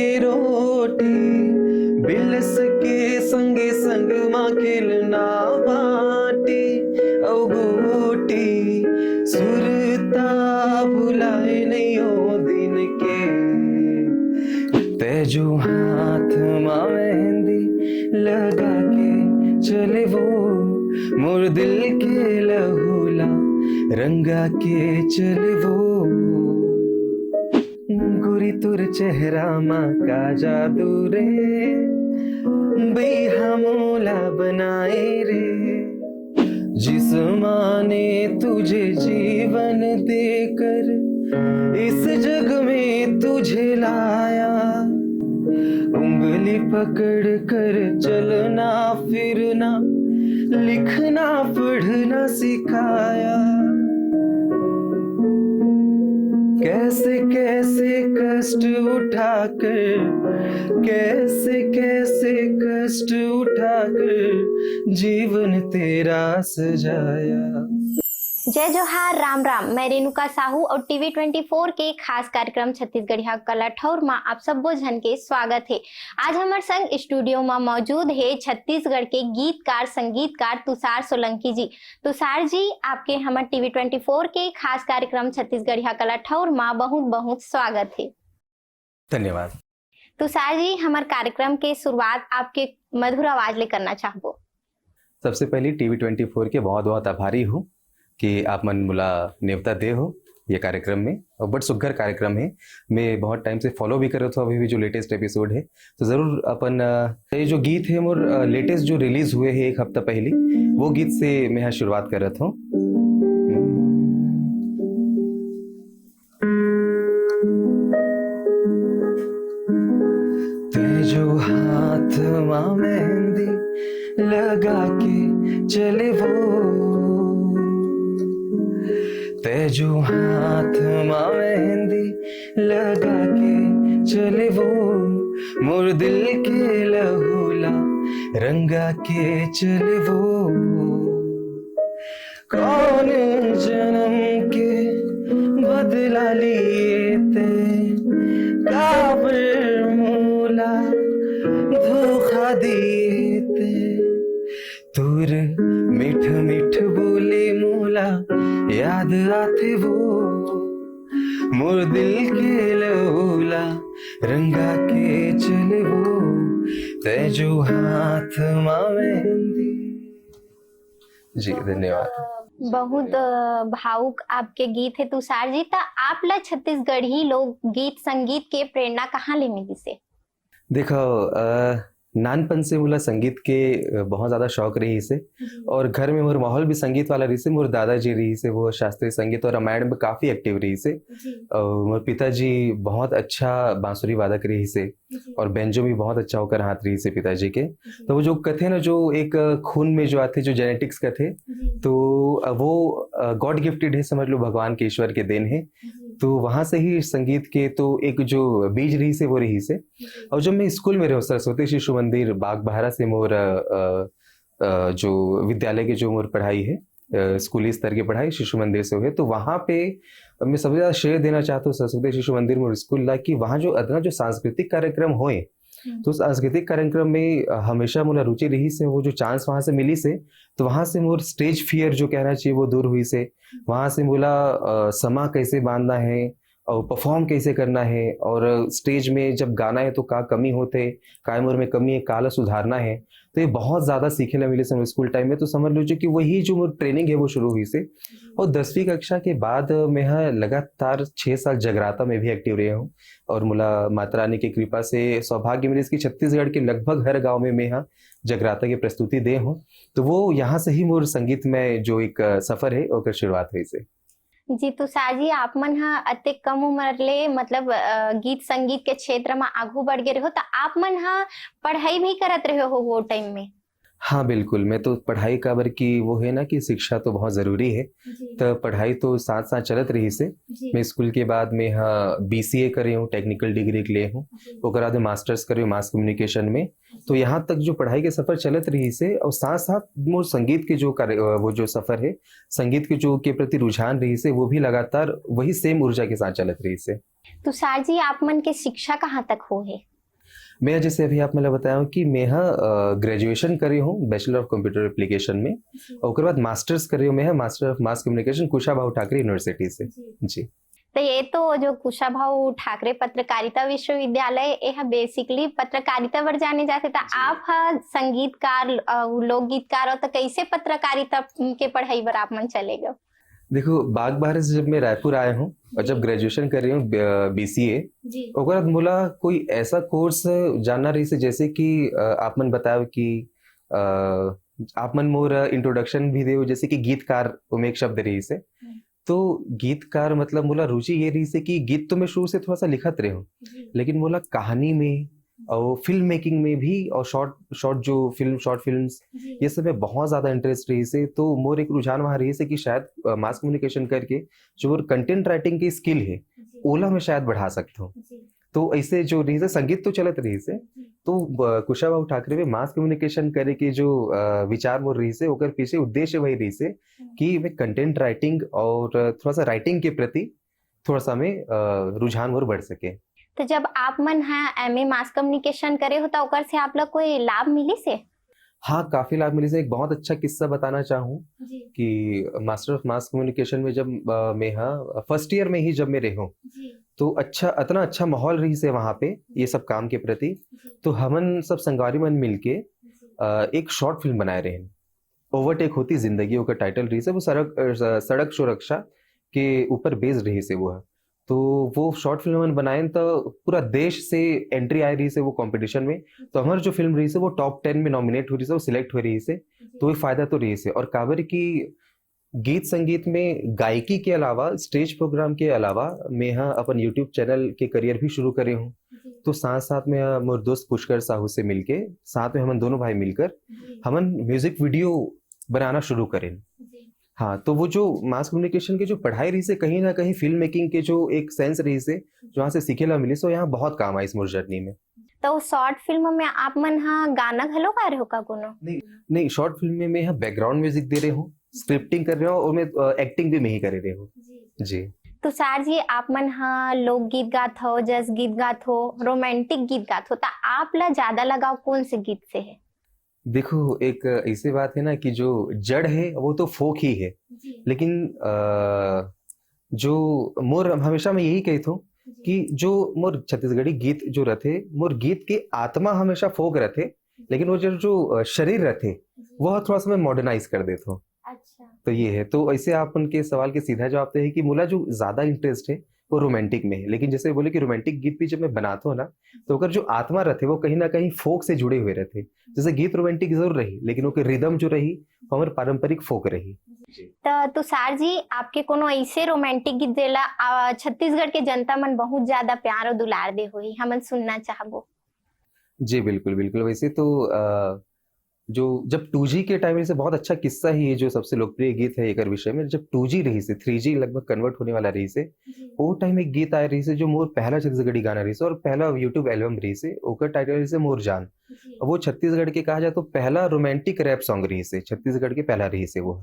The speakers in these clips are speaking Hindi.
के रोटी बिलस के संगे संग माँ खेलना बाटी अवगोटी सुरता भुलाए नहीं ओ दिन के तेजो हाथ माँ मेहंदी लगा के चले वो मोर दिल के लहूला रंगा के चले वो गोरी तुर चेहरा माँ का जादू रे बेहमोला बनाए रे जिस माँ ने तुझे जीवन देकर इस जग में तुझे लाया उंगली पकड़ कर चलना फिरना लिखना पढ़ना सिखाया कैसे कैसे कष्ट उठाकर कैसे कैसे कष्ट उठाकर जीवन तेरा सजाया। जय जोहार, राम राम। मैं रेणुका साहू और टीवी 24 के खास कार्यक्रम छत्तीसगढ़िया कला ठौर में आप सब जन के स्वागत है। आज हमारे संग स्टूडियो में मौजूद है छत्तीसगढ़ के गीतकार संगीतकार तुषार सोलंकी जी। तुषार जी, आपके हमारे टीवी 24 के खास कार्यक्रम छत्तीसगढ़िया कला ठौर में बहुत बहुत स्वागत है। धन्यवाद। तुषार जी, हमारे कार्यक्रम के शुरुआत आपके मधुर आवाज ले करना चाहबो। सबसे पहले टीवी 24 के बहुत बहुत आभारी हूँ कि आप मन मुला नेवता दे हो ये कार्यक्रम में, और बड़ा सुघर कार्यक्रम है। मैं बहुत टाइम से फॉलो भी कर रहा था, अभी भी जो लेटेस्ट एपिसोड है तो ज़रूर अपन ये जो गीत है मोर लेटेस्ट जो रिलीज हुए हैं 1 हफ्ता पहले, वो गीत से मैं यहाँ शुरुआत कर रहा था। जो हाथ माँ मेहंदी लगा के चले वो तेजो हाथ माँ मेहंदी लगा के चले वो मोर दिल के लहूला रंगा के चले वो कौन जन्म के बदला लिए थे काबर मोला धोखा दिए थे तुर मिठ मिठ बोले मोला याद आते वो मोर दिल के लहूला रंगा के चले वो तेजो हाथ माँ मेहंदी। जी धन्यवाद। बहुत भावुक आपके गीत है तुषार जी। ता आप ला छत्तीसगढ़ी लोक गीत संगीत के प्रेरणा कहाँ ले मिली से? देखो नानपन से मोला संगीत के बहुत ज़्यादा शौक रही से, और घर में मोर माहौल भी संगीत वाला रही से। मोर दादाजी रही से वो शास्त्रीय संगीत और रामायण में काफ़ी एक्टिव रही से, और मोर पिताजी बहुत अच्छा बांसुरी वादक रही से, और बेंजो भी बहुत अच्छा होकर हाथ रही से पिताजी के। तो वो जो कथे ना, जो एक खून में जो आते, जो जेनेटिक्स कथे, तो वो गॉड गिफ्टेड है, समझ लो भगवान के ईश्वर के देन है। तो वहाँ से ही संगीत के तो एक जो बीज रही से वो रही से। और जब मैं स्कूल में रहा सरस्वती शिशु मंदिर बाग बहारा से मोर जो विद्यालय की जो मोर पढ़ाई है, स्कूली स्तर की पढ़ाई शिशु मंदिर से हुए, तो वहाँ पे मैं सबसे ज़्यादा श्रेय देना चाहता हूँ सरस्वती शिशु मंदिर मोर स्कूल ला, कि वहाँ जो अदना जो सांस्कृतिक कार्यक्रम हुए, तो सांस्कृतिक कार्यक्रम में हमेशा मोला रुचि रही से। वो जो चांस वहाँ से मिली से, तो वहाँ से मोर स्टेज फियर जो कहना चाहिए वो दूर हुई से। वहाँ से मोला समा कैसे बांधना है और परफॉर्म कैसे करना है, और स्टेज में जब गाना है तो का कमी होते, का मोर में कमी है, काला सुधारना है। तो ये बहुत ज़्यादा सीखे ला मिले से स्कूल टाइम में। तो समझ लीजिए कि वही जो मोर ट्रेनिंग है वो शुरू हुई से। और 10वीं कक्षा के बाद मैं यहाँ लगातार 6 साल जगराता में भी एक्टिव रहा हूँ, और मुला माता रानी की कृपा से सौभाग्य मिले इसकी छत्तीसगढ़ के लगभग हर गाँव में मैं यहाँ जगराता की प्रस्तुति दे हूँ। तो वो यहाँ से ही मोर संगीत में जो एक सफ़र है और शुरुआत हुई से। जी तुषार जी, आप मन हा अति कम उम्र ले मतलब गीत संगीत के क्षेत्र में आगू बढ़ गए रहो, तो आप मन हा पढ़ाई भी करत रहे हो वो टाइम में? हाँ बिल्कुल, मैं तो पढ़ाई काबर की वो है ना कि शिक्षा तो बहुत ज़रूरी है, तो पढ़ाई तो साथ साथ चलत रही से। मैं स्कूल के बाद में हाँ BCA करे हूँ, टेक्निकल डिग्री ले हूँ, ओकर बाद मास्टर्स करे मास कम्युनिकेशन में। तो यहाँ तक जो पढ़ाई के सफ़र चलत रही से, और साथ साथ मोर संगीत के जो वो जो सफ़र है, संगीत के जो के प्रति रुझान रही से, वो भी लगातार वही सेम ऊर्जा के साथ चलत रही से। तुषार जी, आप मन के शिक्षा कहाँ तक हो है? मैं जैसे अभी आप मतलब बताया हूँ कि मैं ग्रेजुएशन करी हूँ बैचलर ऑफ कंप्यूटर एप्लीकेशन में, और उसके बाद मास्टर्स करी हूँ मैं master of mass communication Kushabhau Thackeray university से। जी तो ये तो जो कुशाभाऊ ठाकरे पत्रकारिता विश्वविद्यालय यह बेसिकली पत्रकारिता पर जाने जाते था। आप संगीतकार लोकगीतकार हो तो कैसे पत्रकारिता के पढ़ाई पर आप मन चले गए? देखो बाग बहार से जब मैं रायपुर आया हूँ और जब ग्रेजुएशन कर रही हूँ BCA, उसके बाद बोला कोई ऐसा कोर्स जानना रही से जैसे कि आप मन बताओ कि आप मन मोर इंट्रोडक्शन भी दे जैसे कि गीतकार में एक शब्द रही से, तो गीतकार मतलब मोला रुचि ये रही से कि गीत तो मैं शुरू से थोड़ा सा लिखत रहे हूँ, लेकिन मोला कहानी में और फिल्म मेकिंग में भी और शॉर्ट फिल्म्स ये सब में बहुत ज्यादा इंटरेस्ट रही से। तो मोर एक रुझान वहां रही से कि शायद मास कम्युनिकेशन करके जो मोर कंटेंट राइटिंग की स्किल है ओला में शायद बढ़ा सकता हूँ। तो ऐसे जो रही से संगीत तो चलत रही से, तो कुशाभाऊ ठाकरे में मास कम्युनिकेशन करे के जो विचार मोर रही से ओकर पीछे उद्देश्य वही रही से कि मैं कंटेंट राइटिंग और थोड़ा सा राइटिंग के प्रति थोड़ा सा में रुझान मोर बढ़ सके। तो जब आप मन MA मास कम्युनिकेशन करे हो तो ओकर से आप लोग कोई लाभ मिली से? हाँ काफी लाभ मिली से। एक बहुत अच्छा किस्सा बताना चाहूँ कि मास्टर ऑफ मास कम्युनिकेशन में जब मैं फर्स्ट ईयर में ही जब मैं रही हूँ तो इतना अच्छा माहौल रही से वहाँ पे ये सब काम के प्रति। तो हमन सब संगवारी मन मिलके एक शॉर्ट फिल्म बनाए रहे, ओवरटेक होती जिंदगी का टाइटल रही से। वो सड़क सुरक्षा के ऊपर बेस्ड रही से वो। तो वो शॉर्ट फिल्म हमने बनाए तो पूरा देश से एंट्री आई रही से वो कंपटीशन में। तो हमारी जो फिल्म रही से वो टॉप 10 में नॉमिनेट हो रही से, वो सिलेक्ट हो रही से। तो ये फायदा तो रही से। और काबर की गीत संगीत में गायकी के अलावा स्टेज प्रोग्राम के अलावा मैं अपन यूट्यूब चैनल के करियर भी शुरू करे हूँ। तो साथ साथ में मेरे दोस्त पुष्कर साहू से मिलके साथ में हम दोनों भाई मिलकर हमन म्यूजिक वीडियो बनाना शुरू करें। हाँ तो वो जो मास कम्युनिकेशन की जो पढ़ाई रही से कहीं ना कहीं फिल्म मेकिंग के जो एक सेंस रही से जो यहाँ से सीखेला मिली सो यहाँ बहुत काम आई इस मोर जर्नी में। तो शॉर्ट फिल्म में आप मन गाना घलो गा रहे हो का कोनो? नहीं शॉर्ट फिल्म में मैं यहाँ बैकग्राउंड म्यूजिक दे रहे हूँ, स्क्रिप्टिंग कर रहे हूँ और मैं एक्टिंग भी मैं ही कर रहे हूँ। जी तुषार जी आप मन लोकगीत गात हो, जस गीत गात हो, रोमांटिक गीत गात हो, तो आप ला ज्यादा लगाव कौन से गीत से है? देखो एक ऐसी बात है ना कि जो जड़ है वो तो फोक ही है, लेकिन जो मोर हमेशा मैं यही कहता हूँ कि जो मोर छत्तीसगढ़ी गीत जो रहते मोर गीत की आत्मा हमेशा फोक रहते, लेकिन वो जो शरीर रहते वह थोड़ा सा मैं मॉडर्नाइज कर देता हूँ। अच्छा तो ये है। तो ऐसे आप उनके सवाल के सीधा जवाब है कि मुला जो ज्यादा इंटरेस्ट है वो रोमांटिक में है, लेकिन जैसे बोले कि रोमांटिक गीत भी जब मैं बनाता हूँ ना तो अगर जो आत्मा रहते वो कहीं ना कहीं फोक से जुड़े हुए रहते। जैसे गीत रोमांटिक जरूर रही लेकिन वो रिदम जो रही वो हमारे पारंपरिक फोक रही। तो तुषार जी आपके कोनो ऐसे रोमांटिक गीत जेला छत्तीसगढ़ के जनता मन बहुत ज्यादा प्यार और दुलार दे होई हमन सुनना चाहबो? जी बिल्कुल बिल्कुल। वैसे तो जो जब 2G के टाइम से बहुत अच्छा किस्सा ही है जो सबसे लोकप्रिय गीत है एक विषय में, जब 2G रही से 3G लगभग कन्वर्ट होने वाला रही से वो टाइम एक गीत आया रही से जो मोर पहला छत्तीसगढ़ी गाना रही से और पहला यूट्यूब एल्बम रही से ओकर टाइटल रही से मोर जान। वो छत्तीसगढ़ के कहा जाए तो पहला रोमांटिक रैप सॉन्ग रही से, छत्तीसगढ़ के पहला रही से वो।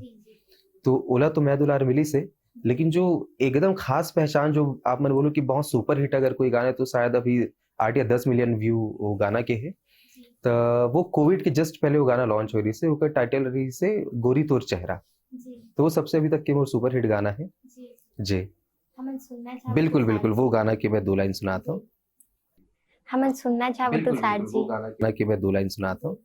तो ओला तो मैं दुलार मिली से, लेकिन जो एकदम खास पहचान जो आप मन बोलो कि बहुत सुपर हिट अगर कोई गाना तो शायद अभी 8 या 10 मिलियन व्यू वो गाना के है। तो वो कोविड के जस्ट पहले वो गाना लॉन्च हो रही से, उसका टाइटल रही से गोरी तोर चेहरा। तो वो सबसे अभी तक के वो सुपर हिट गाना है। जी बिल्कुल बिल्कुल। वो गाना की मैं 2 लाइन सुनाता हूँ। हम सुनना चाहो तुषार जी? वो गाना की मैं 2 लाइन सुनाता हूँ।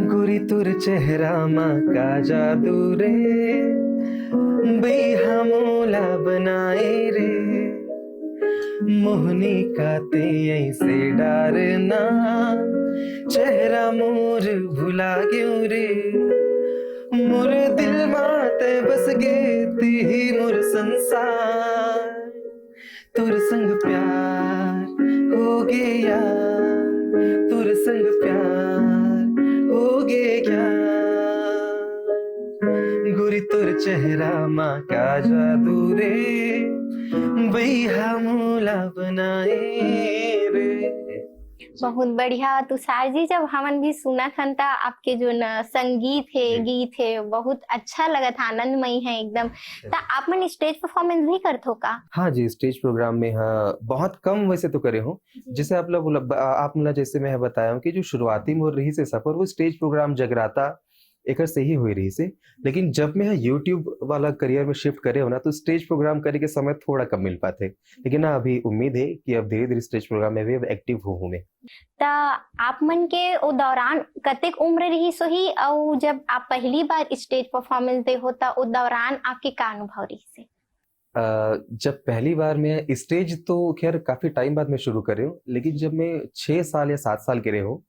गोरी तुर चेहरा माँ का जादू रे बेहा मोला बनाए रे, मोहनी का ते ऐसे डारना चेहरा मोर भुला क्यों रे, मोर दिल माते बस गे ती मोर संसार, तुर संग प्यार हो गया, तुर संग प्यार हो गया, गोरी तुर चेहरा माँ का जादू रे बैहा मोला बनाए रे। बहुत बढ़िया तुषार जी, जब हमन भी सुना था त आपके जो न संगीत है जी। गीत है बहुत अच्छा लगा था, आनंदमयी है एकदम। त आप मन स्टेज परफॉर्मेंस भी करथो का? हाँ जी, स्टेज प्रोग्राम में हाँ, बहुत कम वैसे तो करे हूँ। जैसे आप मला जैसे मैं बताया हूँ कि जो शुरुआती मोर रही से सफ़र वो स्टेज प्रोग्राम जगराता एकर से ही हुई रही से। लेकिन जब मैं यूट्यूब वाला करियर में शिफ्ट करे हो ना तो स्टेज प्रोग्राम करे के समय थोड़ा कम मिल पाथे। लेकिन हाँ, अभी उम्मीद है कि अब धीरे-धीरे स्टेज प्रोग्राम में भी अब एक्टिव हूँ मैं। त आप मन के ओ दौरान कतेक उम्र रहिस होही, अउ जब आप पहली बार स्टेज परफॉर्मेंस दे हो त ओ दौरान आपके का अनुभव रहिस है? जब पहली बार मैं स्टेज तो ख़ैर काफ़ी टाइम बाद मैं शुरू करे हूँ। लेकिन जब मैं 6 साल या 7 साल के रहे हो,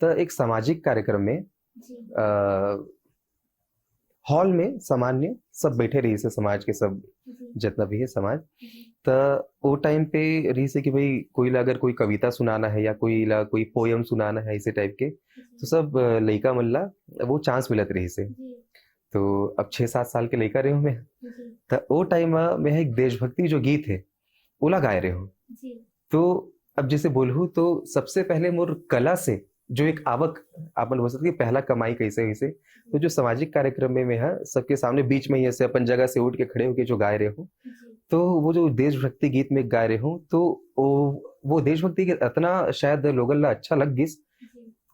त एक सामाजिक कार्यक्रम में अ, हॉल में सामान्य सब बैठे रही से समाज के सब जितना भी है समाज। त ओ टाइम पे रही से कि भई कोई ला अगर कोई कविता सुनाना है या कोई ला कोई पोएम सुनाना है ऐसे टाइप के, तो सब लइका मन ला वो चांस मिलत रही से। तो अब 6-7 साल के लइका रहे हूँ मैं। त ओ टाइम में एक देशभक्ति जो गीत है, ओला गाए रहे हूँ। तो अब जैसे बोलहूँ तो सबसे पहले मोर कला से जो एक आवक आपन बोल सकते कि पहला कमाई कैसे वैसे, तो जो सामाजिक कार्यक्रम में मैं हाँ, सबके सामने बीच में ही ऐसे अपन जगह से उठ के खड़े होके जो गाए रहे हूँ। तो वो जो देशभक्ति गीत में गा रहे हूँ, तो वो देशभक्ति गीत इतना शायद लोगन ला अच्छा लग गिस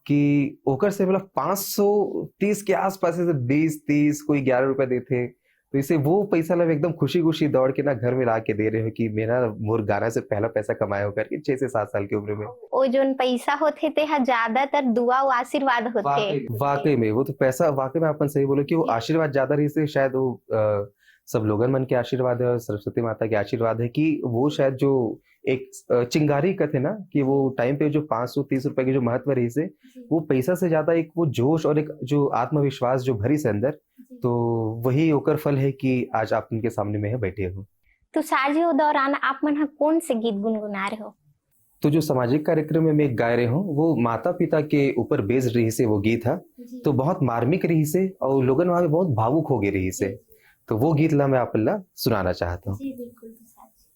कि ओकर से मतलब 530 के आस-पास ऐसे 20-30 कोई ₹11 देथे। तो इसे वो पैसा ला एकदम खुशी-खुशी दौड़ के ना घर में ला के दे रहे हो कि मेरा मोर गाना से पहला पैसा कमाया हो करके 6 से 7 साल की उम्र में। ओ जोन पैसा होथे तेहा ज्यादातर दुआ अउ आशीर्वाद होथे। वाक़ई में वो तो पैसा वाक़ई में आपन सही बोले कि वो आशीर्वाद ज़्यादा रही से शायद वो सब लोगन मन के आशीर्वाद है और सरस्वती माता के आशीर्वाद है कि वो शायद जो एक चिंगारी कहते ना कि वो टाइम पे जो ₹530 की जो महत्व रही से, वो पैसा से ज़्यादा एक वो जोश और एक जो आत्मविश्वास जो भरी से अंदर, तो वही ओकर फल है कि आज आप उनके सामने में है बैठे हो। तुषार जी, ओ दौरान आप मन ह कोन से गीत गुनगुना रहे हो? तो जो सामाजिक कार्यक्रम में मैं गा रहे हूँ, वो माता-पिता के ऊपर बेस्ड रही से वो गीत हा। तो बहुत मार्मिक रही से और लोगन वहाँ पे बहुत भावुक हो गए रही से। तो वो गीत ला मैं आप ला सुनाना चाहता हूँ। जी बिल्कुल तुषार जी।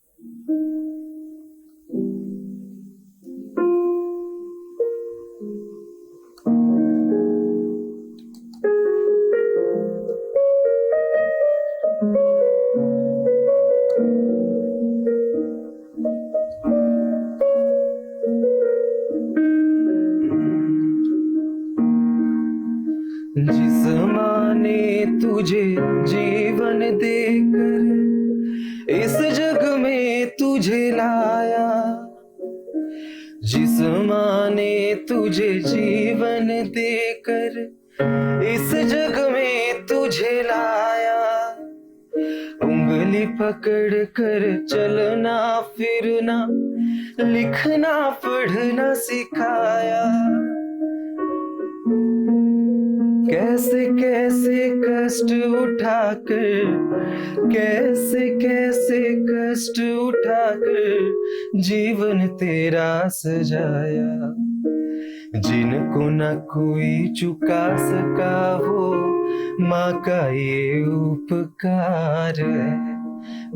जिस माँ ने तुझे जीवन देकर इस जग में तुझे लाया, जिस माँ ने तुझे जीवन देकर इस जग में तुझे लाया, उंगली पकड़ कर चलना फिरना लिखना पढ़ना सिखाया, कैसे कैसे कष्ट उठाकर कैसे कैसे कष्ट उठाकर जीवन तेरा सजाया, जिनको न कोई चुका सका वो माँ का ये उपकार है,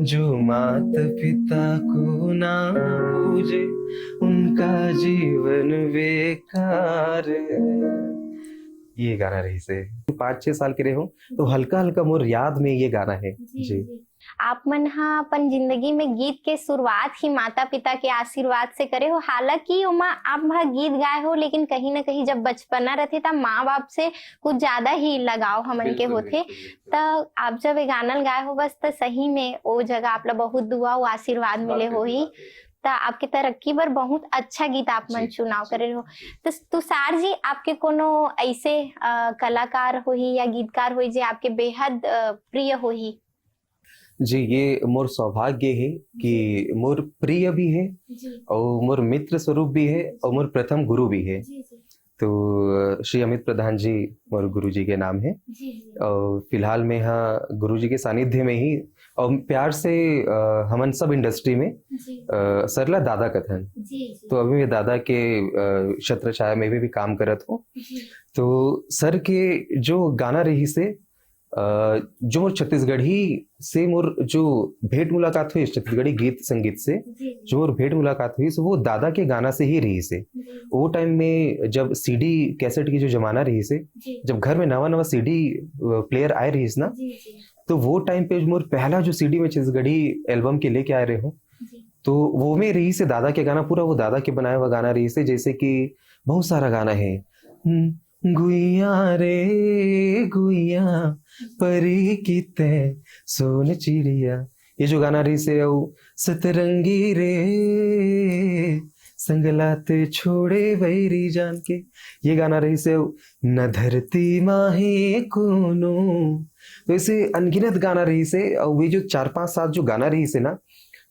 जो माता पिता को ना पूजे उनका जीवन बेकार है। ये गाना रही से 5-6 साल के रहे हो तो हल्का हल्का मोर याद में ये गाना है। जी आप मन हा अपन जिंदगी में गीत के शुरुआत ही माता पिता के आशीर्वाद से करे हो। हालांकि ओमा आप वह गीत गाए हो, लेकिन कहीं ना कहीं जब बचपना रहते तब माँ बाप से कुछ ज्यादा ही लगाव हमन के होते। त आप जब ये गाना गाए हो बस त सही में वो जगह आप ला बहुत दुआ और आशीर्वाद मिले हो ही। त आपके तरक्की बर बहुत अच्छा गीत आप मन चुनाव करे हो। तो तुषार जी, आपके कोनो ऐसे कलाकार होही या गीतकार होही जे आपके बेहद प्रिय होही? जी, ये मोर सौभाग्य है कि मोर प्रिय भी है और मोर मित्र स्वरूप भी है और मोर प्रथम गुरु भी है। तो श्री अमित प्रधान जी मोर गुरु जी के नाम है और फिलहाल में यहाँ गुरु जी के सानिध्य में ही और प्यार से हमन सब इंडस्ट्री में सरला दादा कथन। तो अभी मैं दादा के छत्र छाया में भी काम करत हूँ। तो सर के जो गाना रही से जो मोर छत्तीसगढ़ी से मोर जो भेंट मुलाकात हुई छत्तीसगढ़ी गीत संगीत से, जो मोर भेंट मुलाकात हुई सो वो दादा के गाना से ही रही से। वो टाइम में जब सीडी कैसेट की जो जमाना रही से, जब घर में नवा नवा सीडी प्लेयर आए रही ना, तो वो टाइम पे मोर पहला जो सीडी में छत्तीसगढ़ी एल्बम के लेके आए रहे हो, तो वो में रही से दादा के गाना, पूरा वो दादा के बनाया हुआ गाना रही से। जैसे कि बहुत सारा गाना है, गुइया रे गुइया परी की तय सोन चिड़िया, ये जो गाना रही से, सतरंगी रे संगलाते छोड़े बैरी जान के, ये गाना रही से, न धरती माहे कोनो। तो ऐसे अनगिनत गाना रही से, और वे जो 4-5-7 जो गाना रही से ना,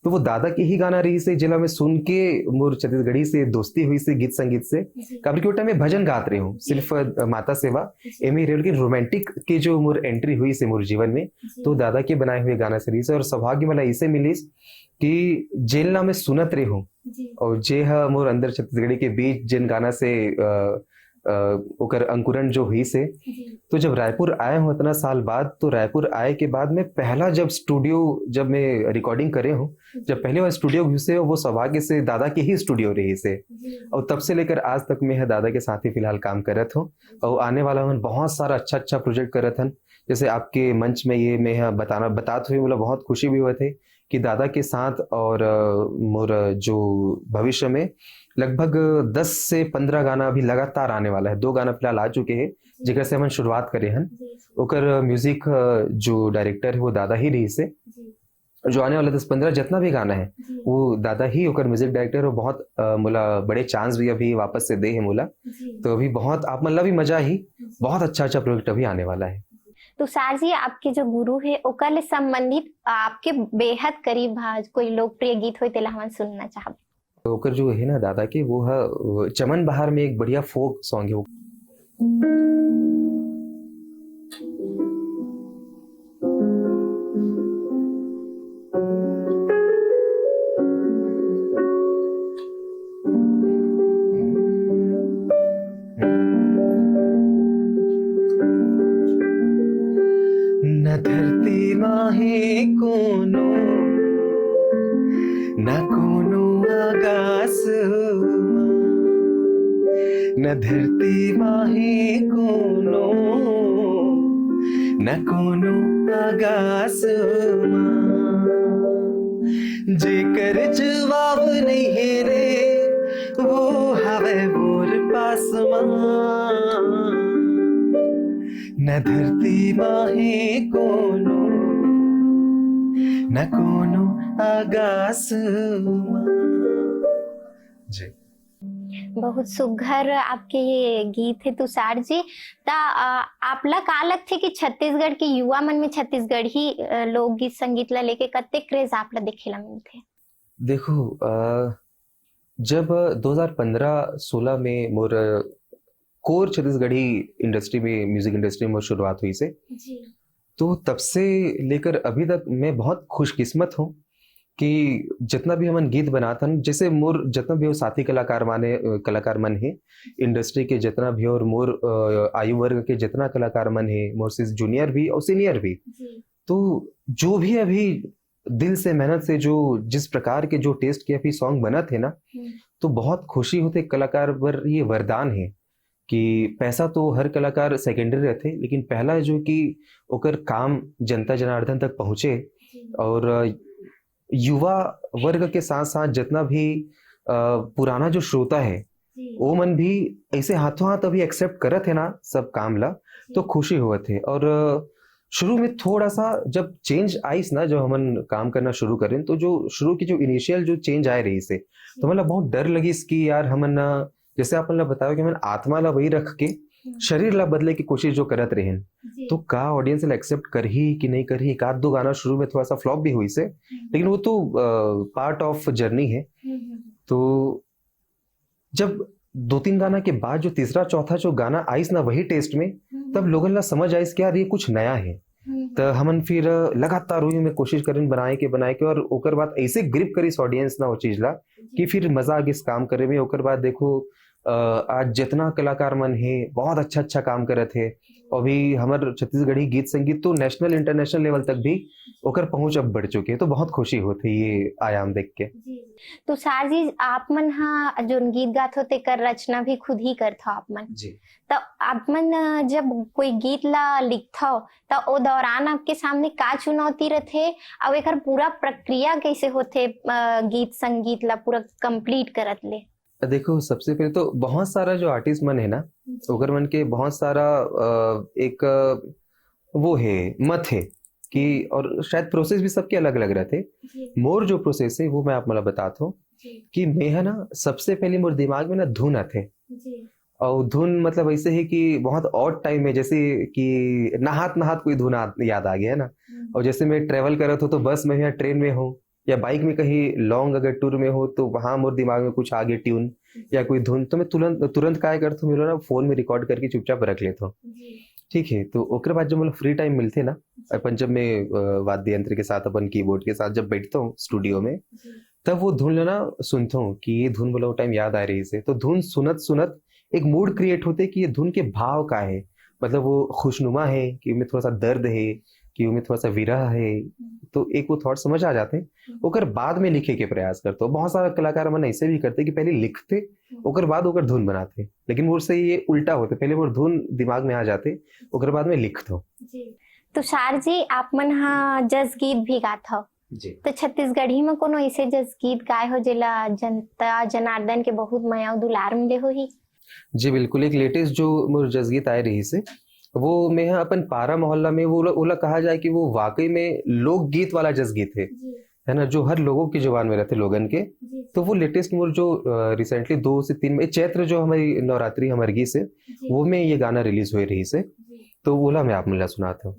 तो वो दादा के ही गाना रही से, जिला में सुन के मोर छत्तीसगढ़ी से दोस्ती हुई से गीत संगीत से। काफी के टाइम में भजन गात रही हूँ, सिर्फ माता सेवा एम की रोमांटिक की जो मोर एंट्री हुई से मोर जीवन में, तो दादा के बनाए हुए गाना से रही से। और सौभाग्य मला इसे मिलीस कि जेलना में सुनत रही हूँ, और जे मोर अंदर छत्तीसगढ़ी के बीच जिन गाना से ओकर अंकुरण जो हुई से, तो जब रायपुर आए हूँ इतना साल बाद, तो रायपुर आए के बाद में पहला जब स्टूडियो जब मैं रिकॉर्डिंग करे हूँ, जब पहले वो स्टूडियो घुसे हो, वो सौभाग्य से दादा के ही स्टूडियो रही से। और तब से लेकर आज तक मैं दादा के साथ ही फिलहाल काम करत हूँ, और आने वाला मैं बहुत सारा अच्छा प्रोजेक्ट करत हन। जैसे आपके मंच में ये मैं बताते हुए मतलब बहुत खुशी भी हुए थे कि दादा के साथ और मोर जो भविष्य में लगभग 10 से 15 गाना अभी लगातार आने वाला है। 2 गाना फिलहाल आ चुके हैं, जिगर से हम शुरुआत करे हन। ओकर म्यूजिक जो डायरेक्टर है वो दादा ही रही से। जो आने वाला 10-15 जितना भी गाना है वो दादा ही ओकर म्यूजिक डायरेक्टर, और बहुत मोला बड़े चांस भी अभी वापस से दे है मोला। तो अभी बहुत आप मतलब भी मजा ही, बहुत अच्छा प्रोजेक्ट अभी आने वाला है। तुषार जी, आपके जो गुरु है ओकर ले संबंधित आपके बेहद करीब कोई लोकप्रिय गीत होय तेला हम सुनना चाहब। तो ओकर जो है ना दादा के, वो है चमन बहार में एक बढ़िया फोक सॉन्ग है। न धरती माहे कोनो, न कोनो आकाश, न धरती माहे कोनो, न कोनो आकाश, जेकर जवाब नहीं है रे, वो हवे मोर पास मां। न धरती माहे कोनो, न कोनो आकाश जी। बहुत सुघर आपके ये गीत है तुषार जी। ता आपला का लगथे कि छत्तीसगढ़ के युवा मन में छत्तीसगढ़ी लोकगीत संगीत ला लेके कते क्रेज आपला देखेला मिलथे? देखो, जब 2015-16 में मोर कोर छत्तीसगढ़ी इंडस्ट्री में, म्यूजिक इंडस्ट्री में शुरुआत हुई से जी। तो तब से लेकर अभी तक मैं बहुत खुशकिस्मत हूँ कि जितना भी हमन गीत बनाते हैं, जैसे मोर जितना भी हो साथी कलाकार मन है इंडस्ट्री के, जितना भी और मोर आयु वर्ग के जितना कलाकार मन है, मोर से जूनियर भी और सीनियर भी, तो जो भी अभी दिल से मेहनत से जो जिस प्रकार के जो टेस्ट के अभी सॉन्ग बना थे ना, तो बहुत खुशी होते। कलाकार पर ये वरदान है कि पैसा तो हर कलाकार सेकेंडरी रहते, लेकिन पहला जो कि ओकर काम जनता जनार्दन तक पहुंचे, और युवा वर्ग के साथ साथ जितना भी पुराना जो श्रोता है वो मन भी ऐसे हाथों हाथ अभी एक्सेप्ट करत है ना सब काम ला, तो खुशी हुआ थे। और शुरू में थोड़ा सा जब चेंज आईस ना, जब हमन काम करना शुरू करें, तो जो शुरू की जो इनिशियल जो चेंज आए रही से, तो मतलब बहुत डर लगी इसकी यार, हमन जैसे आपन ला बताया कि हमन आत्मा ला वही रख के शरीर ला बदले की कोशिश जो करत रहे, तो का ऑडियंस ला एक्सेप्ट कर ही कि नहीं कर ही। एक आध 2 गाना शुरू में थोड़ा सा फ्लॉप भी हुई से, लेकिन वो तो पार्ट ऑफ जर्नी है। तो जब 2-3 गाना के बाद जो तीसरा चौथा जो गाना आइस ना वही टेस्ट में, तब लोगन ला समझ आइस कि यार ये कुछ नया है। तो हमन फिर लगातार वही में कोशिश करें बनाए के, और ओकर बाद ऐसे ग्रिप करी ऑडियंस ना वो चीज ला कि फिर मजा आ गई इस काम करे में। ओकर बाद देखो आज जितना कलाकार मन है बहुत अच्छा अच्छा काम करत है। और भी हमारे छत्तीसगढ़ी गीत संगीत तो नेशनल इंटरनेशनल लेवल तक भी ओकर पहुंच अब बढ़ चुके हैं, तो बहुत खुशी होती है ये आयाम देख के। तुषार जी, आप मन हा जो गीत गात हो तेकर रचना भी खुद ही करत हो आप मन। जी तो आप मन जब कोई गीत ला लिखत हो तो ओ दौरान आपके सामने का चुनौती रहथे और एकर पूरा प्रक्रिया कैसे होथे गीत संगीत ला पूरा कंप्लीट करत ले? देखो, सबसे पहले तो बहुत सारा जो आर्टिस्ट मन है ना, ओकर मन के बहुत सारा एक वो है मत है कि, और शायद प्रोसेस भी सबके अलग अलग रहते। मोर जो प्रोसेस है वो मैं आप मला बताता हूँ कि मैं है ना, सबसे पहले मोर दिमाग में ना धुन आते। और धुन मतलब ऐसे है कि बहुत ऑड टाइम में, जैसे कि नहात नहात कोई धुन याद आ गया है ना। और जैसे मैं ट्रेवल करत हूँ तो बस में या ट्रेन में हूँ या बाइक में कहीं लॉन्ग अगर टूर में हो, तो वहां मोर दिमाग में कुछ आगे ट्यून या कोई धुन, तो मैं तुरंत काय करता हूँ, मेरा ना फोन में रिकॉर्ड करके चुपचाप रख लेता हूँ। ठीक है, तो ओकर बाद जब मतलब फ्री टाइम मिलते ना, अपन जब मैं वाद्य यंत्र के साथ, अपन कीबोर्ड के साथ जब बैठता हूँ स्टूडियो में, तब वो धुन ना सुनता हूँ कि ये धुन बोला टाइम याद आ रही है। तो धुन सुनत सुनत एक मूड क्रिएट होते कि ये धुन के भाव का है, मतलब वो खुशनुमा है कि उनमें थोड़ा सा दर्द है कि उनमें थोड़ा सा विरह है, तो एक वो थॉट समझ आ जाते हैं। ओकर बाद में लिखे के प्रयास करते हो। बहुत सारा कलाकार मन ऐसे भी करते कि पहले लिखते ओकर बाद ओकर धुन बनाते, लेकिन वो से ये उल्टा होते, पहले वो धुन दिमाग में आ जाते ओकर बाद में लिखते। तुषार जी, आप मन हा जस गीत भी गात हो जी, तो छत्तीसगढ़ी में कोनो ऐसे जस गीत गाए हो जेला जनता जनार्दन के बहुत माया दुलार मिले हो ही? जी बिल्कुल। एक लेटेस्ट जो मोर जस गीत आए रही से, वो में यहाँ अपन पारा मोहल्ला में वो ओला कहा जाए कि वो वाकई में लोकगीत वाला जस गीत है ना, जो हर लोगों की जुबान में रहते लोगन के। तो वो लेटेस्ट मोर जो रिसेंटली 2 से 3 में चैत्र जो हमारी नवरात्रि हमारी से, वो में ये गाना रिलीज हुए रही से, तो बोला मैं आप मुझे सुनाता हूँ।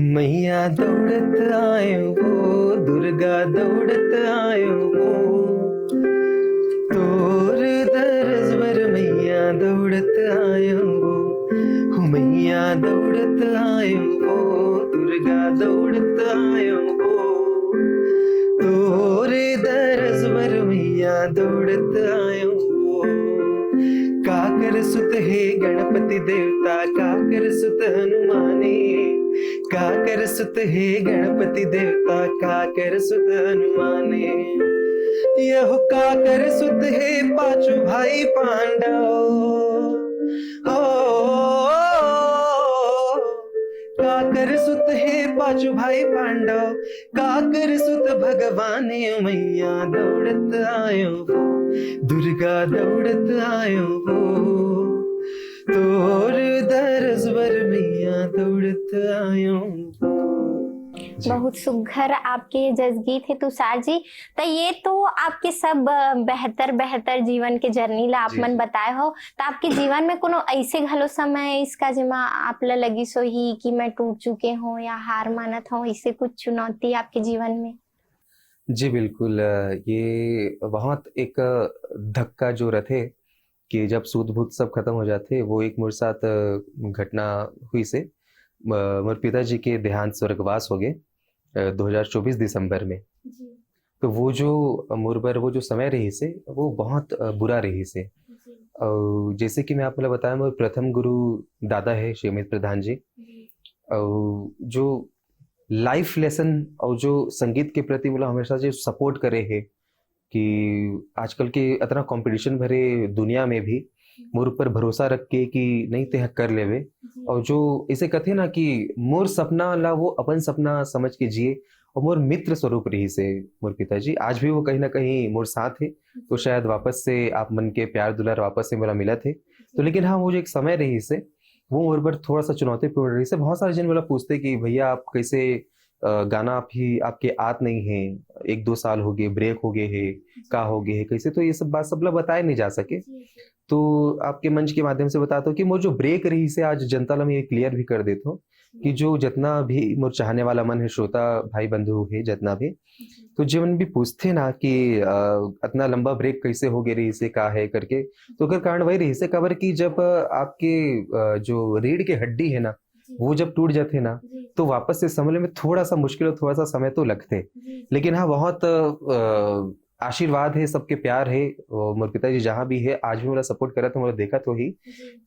मैया दौड़त आयो वो, दुर्गा दौड़त आयो वो, तोर दरजवर मैया दौड़त आयो वो, मैया दौड़त आयो वो, दुर्गा दौड़त आयो वो, तोर दरजवर मैया दौड़त आयो वो। काकर सुत है गणपति देवता, काकर सुत हनुमाने, काकर सुत है गणपति देवता, काकर सुत हनुमाने, यह काकर सुत है पांचों भाई पांडव, हो काकर सुत है पांचों भाई पांडव, काकर सुत भगवान मैया दौड़त आयो वो, दुर्गा दौड़त आयो वो, तोर दरजवर मैया दौड़त आयो। बहुत सुघर आपके जस गीत है तुषार जी। तो ये तो आपके सब बेहतर जीवन के जर्नी ला आप मन बताए हो, तो आपके जीवन में कोनो ऐसे घलो समय इसका जिमा आप ला लगी सो ही कि मैं टूट चुके हूँ या हार मानत हूँ, इससे कुछ चुनौती आपके जीवन में? जी बिल्कुल। ये बहुत एक धक्का जो रहते कि जब सूद बूद सब खत्म हो जाते, वो एक मेरे साथ घटना हुई से, मेरे पिताजी के देहांत स्वर्गवास हो गए 2024 दिसंबर में। तो वो जो मुरबर वो जो समय रही से, वो बहुत बुरा रही से। और जैसे कि मैं आपको बताया, मेरे प्रथम गुरु दादा है श्री अमित प्रधान जी, और जो लाइफ लेसन और जो संगीत के प्रति बोला हमेशा जो सपोर्ट करे है कि आजकल के इतना कंपटीशन भरे दुनिया में भी मोर ऊपर भरोसा रख के कि नहीं ते कर लेवे, और जो इसे कहते ना कि मोर सपना ला वो अपन सपना समझ के जिए, और मोर मित्र स्वरूप रही से मोर पिताजी आज भी वो कहीं ना कहीं मोर साथ है। तो शायद वापस से आप मन के प्यार दुलार वापस से मेरा मिला थे। तो लेकिन हाँ, वो जो एक समय रही से वो मोर पर थोड़ा सा चुनौतीपूर्ण रही से। बहुत सारे जन बोला पूछते कि भैया आप कैसे गाना आप ही आपके आत नहीं है, 1-2 साल हो गए, ब्रेक हो गए है, का हो गए है कैसे, तो ये सब बात सब लोग बताए नहीं जा सके। तो आपके मंच के माध्यम से बताता हूँ कि मोर जो ब्रेक रही से आज जनता ला मैं ये क्लियर भी कर देता हूँ कि जो जितना भी मोर चाहने वाला मन है, श्रोता भाई बंधु है जितना भी, तो जीवन भी पूछते ना कि इतना लंबा ब्रेक कैसे हो गया रही से का है करके, तो अगर कारण वही रही से कबर की जब आपके जो रीढ़ की हड्डी है ना वो जब टूट जाते ना तो वापस से संभलने में थोड़ा सा मुश्किल और थोड़ा सा समय तो लगते, लेकिन हाँ बहुत आशीर्वाद है, सबके प्यार है, और मोर पिताजी जहाँ भी है आज भी मेरा सपोर्ट करा तो मेरा देखा तो ही,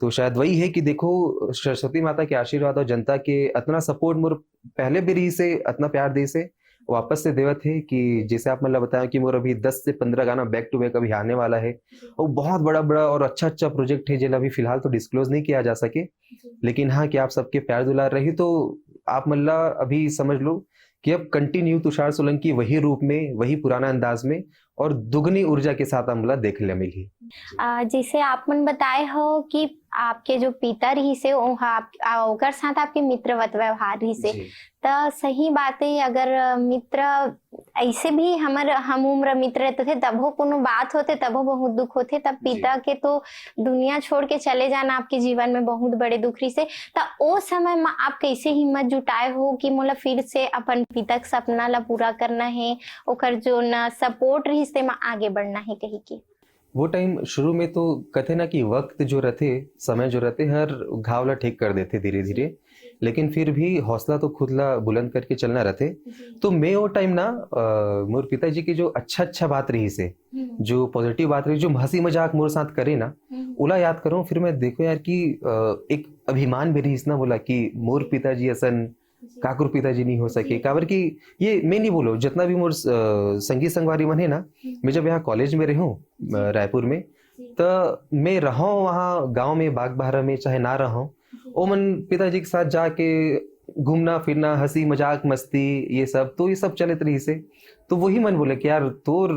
तो शायद वही है कि देखो सरस्वती माता के आशीर्वाद और जनता के इतना सपोर्ट मोर पहले भी रही से इतना प्यार दे से वापस से देवत है कि जैसे आप मतलब बताया कि मोर अभी 10 से 15 गाना बैक टू बैक अभी आने वाला है, और बहुत बड़ा बड़ा और अच्छा अच्छा प्रोजेक्ट है जिन्हें अभी फिलहाल तो डिस्क्लोज नहीं किया जा सके, लेकिन हाँ कि आप सबके प्यार दुलार रही तो आप मतलब अभी समझ लो कि अब कंटिन्यू तुषार सोलंकी वही रूप में, वही पुराना अंदाज में और दुगनी ऊर्जा के साथ हमला देख ले मिली। जैसे आप मन बताए हो कि आपके जो पिता रही से ओकर साथ आपके मित्रवत व्यवहार रही से, तो सही बात है। अगर मित्र ऐसे भी हम उम्र मित्र रहते थे तब कोनो बात होते तब बहुत दुख होते, तब पिता के तो दुनिया छोड़ के चले जाना आपके जीवन में बहुत बड़े दुख रही से, तो ओ समय में आप कैसे हिम्मत जुटाए हो कि मोला फिर से अपन पिता के सपना ला पूरा करना है, ओकर जो न सपोर्ट रही से में आगे बढ़ना है कही के? वो टाइम शुरू में तो कहते ना कि वक्त जो रहते, समय जो रहते हर घाव ला ठीक कर देते धीरे धीरे, लेकिन फिर भी हौसला तो खुद ला बुलंद करके चलना रहते। तो मैं वो टाइम ना मोर पिताजी की जो अच्छा अच्छा बात रही से, जो पॉजिटिव बात रही, जो हंसी मजाक मोर साथ करे ना उला याद करूं, फिर मैं देखो यार कि एक अभिमान भी रही ना बोला कि मोर पिताजी असन काकुर पिताजी नहीं हो सके, काबर की ये मैं नहीं बोलो जितना भी मोर संगीत संगवारी मन है ना, मैं जब यहाँ कॉलेज में रहूं रायपुर में, तो मैं रहा वहाँ गांव में बाग बहरा में चाहे ना रहा, ओ मन पिताजी के साथ जाके घूमना फिरना, हंसी मजाक मस्ती ये सब, तो ये सब चलत रही से, तो वही मन बोले कि यार तोर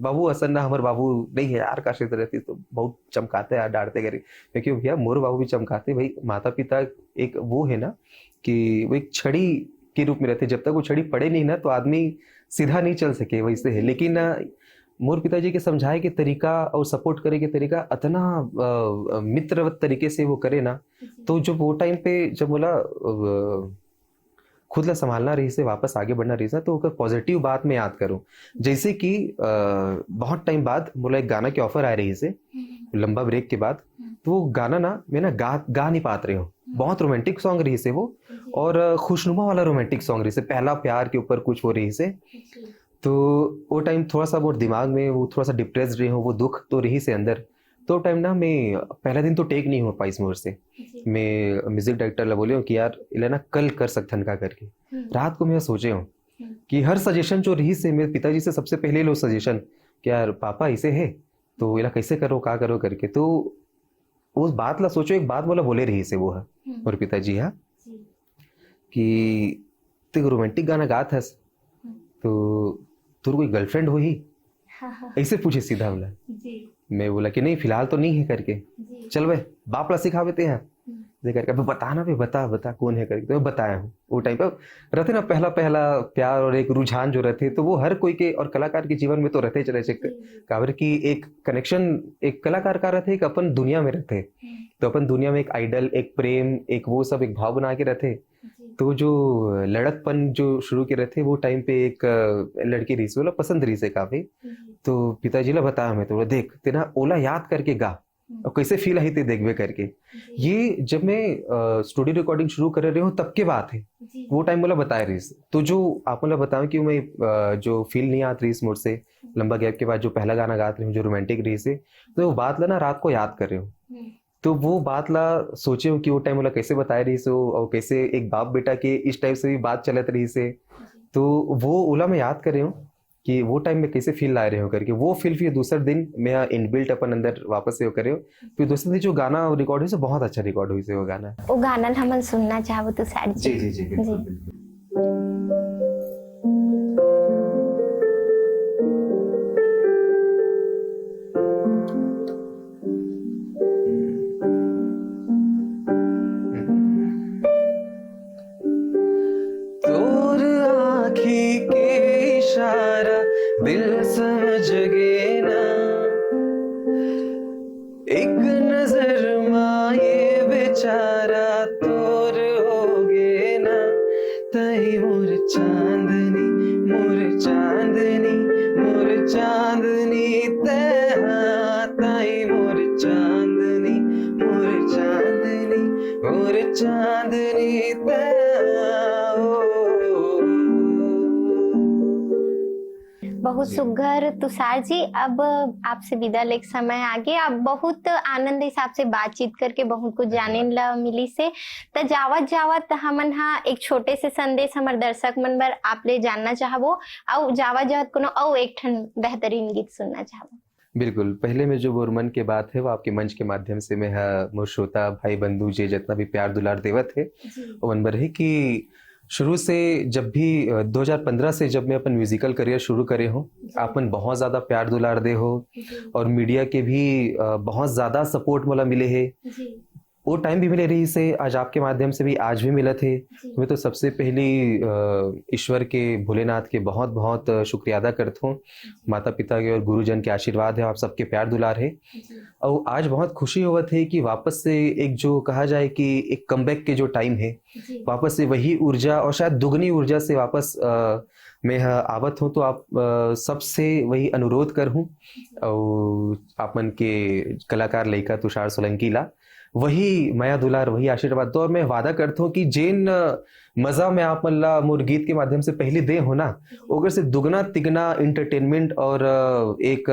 बाबू असन ना हमारे बाबू नहीं है यार, काश रहती तो बहुत चमकाते यार, डांटते करे, क्योंकि भैया मोर बाबू भी चमकाते भाई, माता पिता एक वो है ना कि वो एक छड़ी के रूप में रहते, जब तक वो छड़ी पड़े नहीं ना तो आदमी सीधा नहीं चल सके, वैसे है। लेकिन मोर पिताजी के समझाए के तरीका और सपोर्ट करे के तरीका इतना मित्रवत तरीके से वो करे ना, तो जब वो टाइम पे जब बोला खुद ला संभालना रही से, वापस आगे बढ़ना रही से, तो पॉजिटिव बात में याद करूं, जैसे कि बहुत टाइम बाद बोला एक गाना की ऑफर आ रही से लंबा ब्रेक के बाद, तो वो गाना ना मैं ना गा नहीं पात रही हूँ, बहुत रोमांटिक सॉन्ग रही से वो, और खुशनुमा वाला रोमांटिक सॉन्ग रही से, पहला प्यार के ऊपर कुछ हो रही से, तो वो टाइम थोड़ा सा वो दिमाग में वो थोड़ा सा डिप्रेस रही हूँ, वो दुख तो रही से अंदर, तो टाइम ना मैं पहला दिन तो टेक नहीं हो पाई मोर से, मैं म्यूजिक डायरेक्टर ला बोले कि यार इला ना कल कर सकथन का करके, रात को मैं सोचे हूँ कि हर सजेशन जो रही से मेरे पिताजी से सबसे पहले लो सजेशन कि यार पापा ऐसे है तो इला कैसे करो का करो करके, तो उस बात ला सोचो, एक बात बोले रही से वो है और पिताजी है कि तू रोमांटिक गाना गात हस तो तुर कोई गर्लफ्रेंड हो ही, ऐसे पूछे सीधा बोला। मैं बोला कि नहीं फिलहाल तो नहीं है करके, चल भाई बाप ला सिखा देते हैं दे करके, बताना भी बता कौन है करके, तो मैं बताया हूँ। वो टाइम पर रहते ना पहला प्यार और एक रुझान जो रहते, तो वो हर कोई के और कलाकार के जीवन में तो रहते चले काबर की एक कनेक्शन एक कलाकार का रहते, एक अपन दुनिया में रहते, तो अपन दुनिया में एक आइडल, एक प्रेम, एक वो सब एक भाव बना के रहते, तो जो लड़कपन जो शुरू के रहते वो टाइम पे एक लड़की रही से बोला पसंद रही से काफी, तो पिताजी ला बताया मैं, तो देख तेना ओला याद करके गा और कैसे फील आई थे देखबे करके। ये जब मैं स्टूडियो रिकॉर्डिंग शुरू कर रही हूँ तब के बात है, वो टाइम बोला बताया रही, तो जो आप मतलब बताऊं कि मैं जो फील नहीं आती रही मुझसे लंबा गैप के बाद जो पहला गाना गाती रही हूँ जो रोमांटिक रही से, तो वो बात ला ना रात को याद कर रही हूँ, तो वो बात ला सोचे हो कि वो टाइम बोला कैसे बताया रही सो, और कैसे एक बाप बेटा के इस टाइप से भी बात चलत रही से, तो वो ओला मैं याद कर रही हूँ कि वो टाइम में कैसे फील ला रहे हो करके, वो फील फिर दूसरे दिन मैं इनबिल्ट अपन अंदर वापस से करे हो, फिर दूसरे दिन जो गाना रिकॉर्ड हुई से बहुत अच्छा रिकॉर्ड हुई से वो गाना हम सुनना चाहो तो सारी जी जी जी बिल्कुल बिल्कुल। तोर इशारा दिल समझ गे ना, एक नजर माये बेचारा तोर हो गे ना, तई मोर चांदनी मोर चांदनी मोर चांदनी तेहा, तई मोर चांदनी मोर चांदनी मोर चांदनी बहुत सुघर तुषार जी। अब आपसे विदा लेके समय आगे, आप बहुत आनंद से आपसे बातचीत करके बहुत कुछ जाने ला मिली से। त जावत जावत हमन हा एक छोटे से संदेश हमारे दर्शक मन बर आप ले जानना चाहबो, और जावत जावत कोनो और एक ठन बेहतरीन गीत सुनना चाहबो। बिल्कुल, पहले में जो मोर मन के बात है वो आपके मंच के माध्यम से मैं मोर श्रोता भाई बंधु जे जितना भी प्यार दुलार देवत है वो मन बर है कि शुरू से जब भी 2015 से जब मैं अपन म्यूजिकल करियर शुरू करे हूँ, आपन बहुत ज़्यादा प्यार दुलार दे हो और मीडिया के भी बहुत ज़्यादा सपोर्ट मोला मिले है। वो टाइम भी मिले रही से आज आपके माध्यम से भी आज भी मिला थे। मैं तो सबसे पहली ईश्वर के भोलेनाथ के बहुत बहुत शुक्रिया अदा करता हूँ। माता पिता के और गुरुजन के आशीर्वाद है, आप सबके प्यार दुलार है। और आज बहुत खुशी हुआ थे कि वापस से एक जो कहा जाए कि एक कमबैक के जो टाइम है, वापस से वही ऊर्जा और शायद दुगनी ऊर्जा से वापस मैं आवत हूँ। तो आप सबसे वही अनुरोध कर हूँ और आपन के कलाकार लइका तुषार सोलंकी ला वही माया दुलार वही आशीर्वाद दो। और मैं वादा करता हूँ कि जिन मजा में आप मल्ला मोर गीत के माध्यम से पहले दे हो ना, अगर से दुगना तिगना एंटरटेनमेंट और एक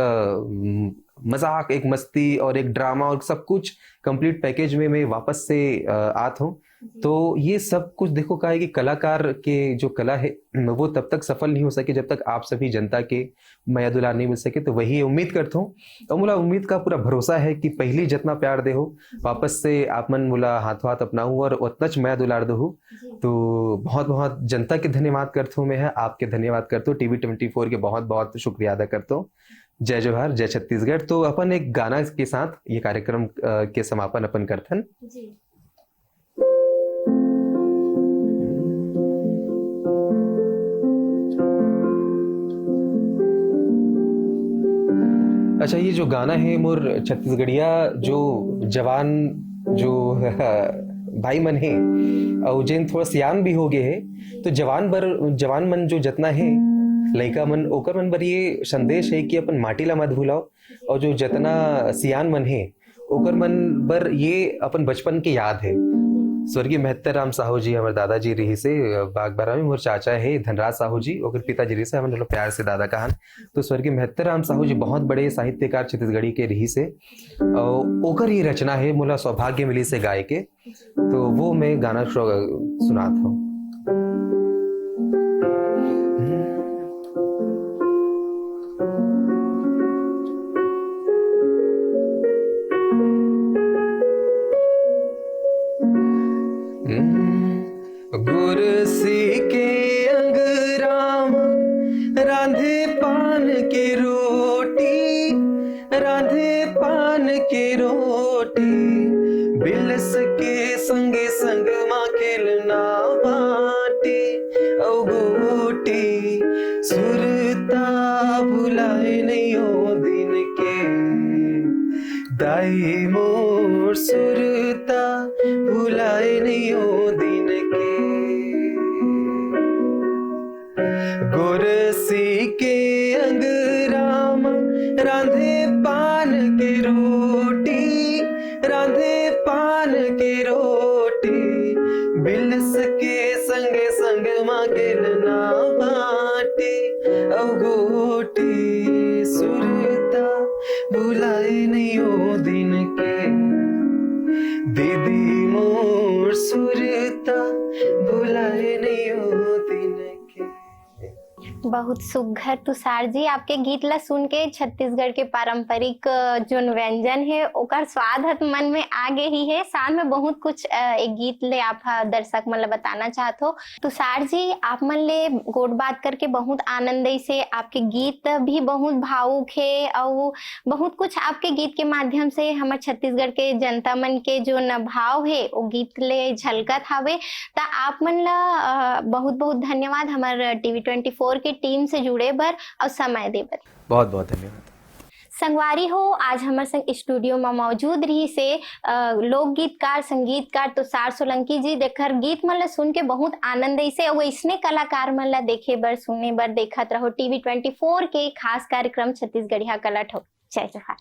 मजाक, एक मस्ती और एक ड्रामा और सब कुछ कंप्लीट पैकेज में मैं वापस से आता हूँ। तो ये सब कुछ देखो का है कि कलाकार के जो कला है वो तब तक सफल नहीं हो सके जब तक आप सभी जनता के माया दुलार नहीं मिल सके। तो वही उम्मीद करता हूँ और मुला उम्मीद का पूरा भरोसा है कि पहली जितना प्यार दे हो वापस से आप मन मुला हाथों हाथ अपनाऊँ और उतना माया दुलार दो। तो बहुत बहुत जनता के धन्यवाद करता हूँ, मैं है आपके धन्यवाद करता हूँ, TV24 के बहुत बहुत शुक्रिया अदा करता हूँ। जय जोहार, जय छत्तीसगढ़। तो अपन एक गाना के साथ ये कार्यक्रम के समापन अपन करथन। अच्छा, ये जो गाना है मोर छत्तीसगढ़िया जो जवान जो भाई मन है और जिन थोड़ा सियान भी हो गए है, तो जवान मन जो जतना है लइका मन ओकर मन बर ये संदेश है कि अपन माटी ला मत भूलाओ, और जो जतना सियान मन है ओकर मन बर ये अपन बचपन के याद है। स्वर्गीय महत्तर राम साहू जी हमारे दादाजी रही से बागबारा में, मोर चाचा है धनराज साहू जी, ओकर पिताजी रही से हम लोग प्यार से दादा कहन। तो स्वर्गीय महत्तर राम साहू जी बहुत बड़े साहित्यकार छत्तीसगढ़ी के रही से, और ओकर ही रचना है, मोला सौभाग्य मिली से गाय के। तो वो मैं गाना सुनाता हूँ। गुरसी के अंगराम रांधे पान के रोटी, रांधे पान के रोटी, बिलस के संगे संग माँ खेलना बाटी औ गोटी, सुरता भुलाए नहीं हो दिन के, दाई मोर सुरता भुलाए नहीं हो दिन के। गुरसी के अंगराम रांधे पान के रोटी, रांधे पान के रोटी, बिलस के संग संग माँ खेलना बाटी औ गोटी, सुरता भुलाए नहीं हो दिन के, दीदी मोर सुरता भुलाए नहीं हो दिन के। बहुत सुघर तुषार जी, आपके गीत ला सुन के छत्तीसगढ़ के पारंपरिक जो व्यंजन है ओकर स्वाद हत मन में आगे ही है। साथ में बहुत कुछ एक गीत ले आप दर्शक मन ला बताना चाहते हो। तुषार जी, आप मन ले गोट बात करके बहुत आनंद से, आपके गीत भी बहुत भावुक है और बहुत कुछ आपके गीत के माध्यम से हमारे छत्तीसगढ़ के जनता मन के जो न भाव है वो गीत ले झलकत हवे। ता आप मन ला बहुत बहुत धन्यवाद हमारे TV24 के के टीम से जुड़े बर और समय दे बर। बहुत बहुत धन्यवाद। संगवारी हो, आज हमारे संग स्टूडियो में मौजूद रही से लोक गीतकार संगीतकार तुषार सोलंकी जी। देकर गीत मन ला सुन के बहुत आनंद आई से और इसने कलाकार मन ला देखे बर सुनने बर देखत रहो TV 24 के खास कार्यक्रम छत्तीसगढ़िया कला ठोर। जय जोहार।